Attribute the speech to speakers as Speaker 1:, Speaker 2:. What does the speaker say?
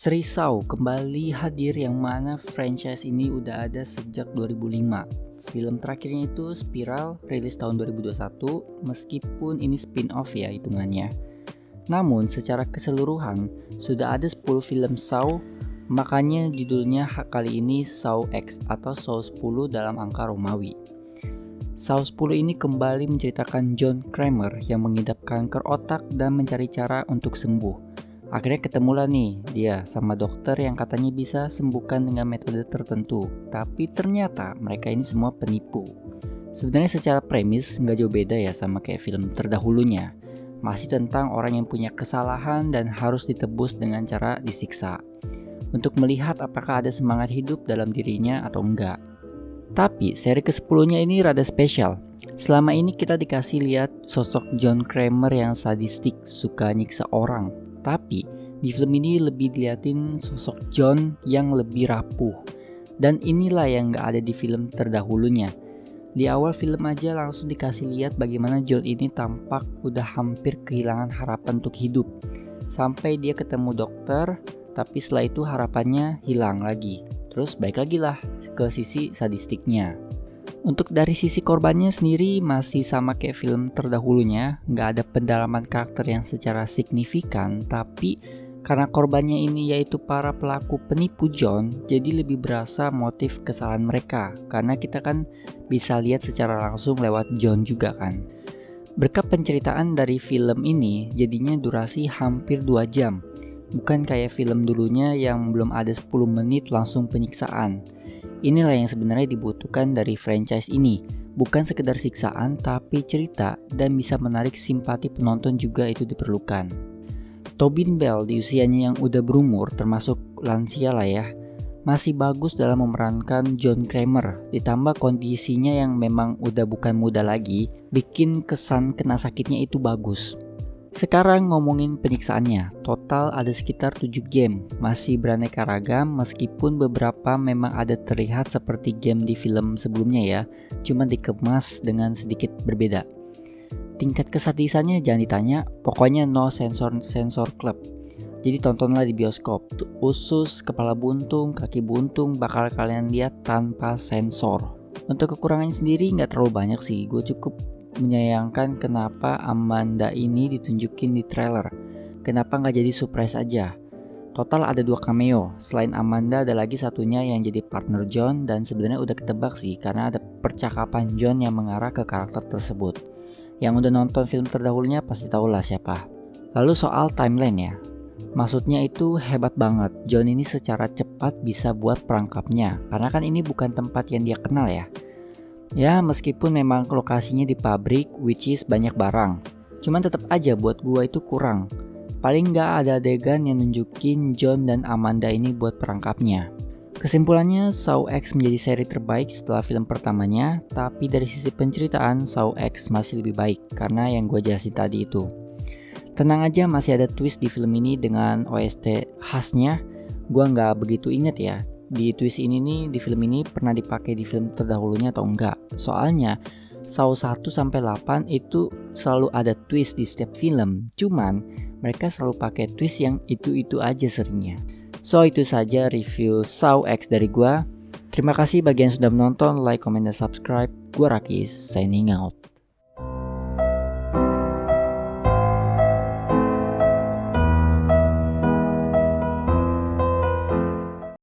Speaker 1: Seri Saw kembali hadir yang mana franchise ini udah ada sejak 2005. Film terakhirnya itu Spiral, rilis tahun 2021, meskipun ini spin-off ya hitungannya. Namun secara keseluruhan sudah ada 10 film Saw, makanya judulnya kali ini Saw X atau Saw 10 dalam angka Romawi. Saw 10 ini kembali menceritakan John Kramer yang mengidap kanker otak dan mencari cara untuk sembuh. Akhirnya ketemulah nih dia sama dokter yang katanya bisa sembuhkan dengan metode tertentu. Tapi ternyata mereka ini semua penipu. Sebenarnya secara premis nggak jauh beda ya sama kayak film terdahulunya. Masih tentang orang yang punya kesalahan dan harus ditebus dengan cara disiksa. Untuk melihat apakah ada semangat hidup dalam dirinya atau enggak. Tapi seri ke-10-nya ini rada spesial. Selama ini kita dikasih lihat sosok John Kramer yang sadistik, suka nyiksa orang. Tapi di film ini lebih diliatin sosok John yang lebih rapuh. Dan inilah yang gak ada di film terdahulunya. Di awal film aja langsung dikasih lihat bagaimana John ini tampak udah hampir kehilangan harapan untuk hidup. Sampai dia ketemu dokter, tapi setelah itu harapannya hilang lagi. Terus balik lagi lah ke sisi sadistiknya. Untuk dari sisi korbannya sendiri masih sama kayak film terdahulunya, nggak ada pendalaman karakter yang secara signifikan, tapi karena korbannya ini yaitu para pelaku penipu John, jadi lebih berasa motif kesalahan mereka, karena kita kan bisa lihat secara langsung lewat John juga kan. Berkat penceritaan dari film ini, jadinya durasi hampir 2 jam, bukan kayak film dulunya yang belum ada 10 menit langsung penyiksaan. Inilah yang sebenarnya dibutuhkan dari franchise ini. Bukan sekedar siksaan, tapi cerita dan bisa menarik simpati penonton juga itu diperlukan. Tobin Bell di usianya yang udah berumur, termasuk lansia lah ya, masih bagus dalam memerankan John Kramer. Ditambah kondisinya yang memang udah bukan muda lagi, bikin kesan kena sakitnya itu bagus. Sekarang ngomongin penyiksaannya, total ada sekitar 7 game, masih beraneka ragam meskipun beberapa memang ada terlihat seperti game di film sebelumnya ya, cuma dikemas dengan sedikit berbeda. Tingkat kesadisannya jangan ditanya, pokoknya no sensor club. Jadi tontonlah di bioskop, usus, kepala buntung, kaki buntung bakal kalian lihat tanpa sensor. Untuk kekurangannya sendiri nggak terlalu banyak sih, gue cukup menyayangkan kenapa Amanda ini ditunjukin di trailer. Kenapa nggak jadi surprise aja? Total ada 2 cameo. Selain Amanda ada lagi satunya yang jadi partner John dan sebenarnya udah ketebak sih karena ada percakapan John yang mengarah ke karakter tersebut. Yang udah nonton film terdahulunya pasti tahulah siapa. Lalu soal timeline ya. Maksudnya itu hebat banget. John ini secara cepat bisa buat perangkapnya karena kan ini bukan tempat yang dia kenal ya. Ya meskipun memang lokasinya di pabrik which is banyak barang, cuman tetap aja buat gua itu kurang. Paling gak ada adegan yang nunjukin John dan Amanda ini buat perangkapnya. Kesimpulannya Saw X menjadi seri terbaik setelah film pertamanya, tapi dari sisi penceritaan Saw X masih lebih baik karena yang gua jelasin tadi itu. Tenang aja masih ada twist di film ini dengan OST khasnya, gua gak begitu inget ya. Di twist ini nih di film ini pernah dipakai di film terdahulunya atau enggak. Soalnya Saw 1-8 itu selalu ada twist di setiap film. Cuman mereka selalu pakai twist yang itu-itu aja seringnya. So itu saja review Saw X dari gua. Terima kasih bagi yang sudah menonton, like, comment, dan subscribe. Gua Rakis, signing out.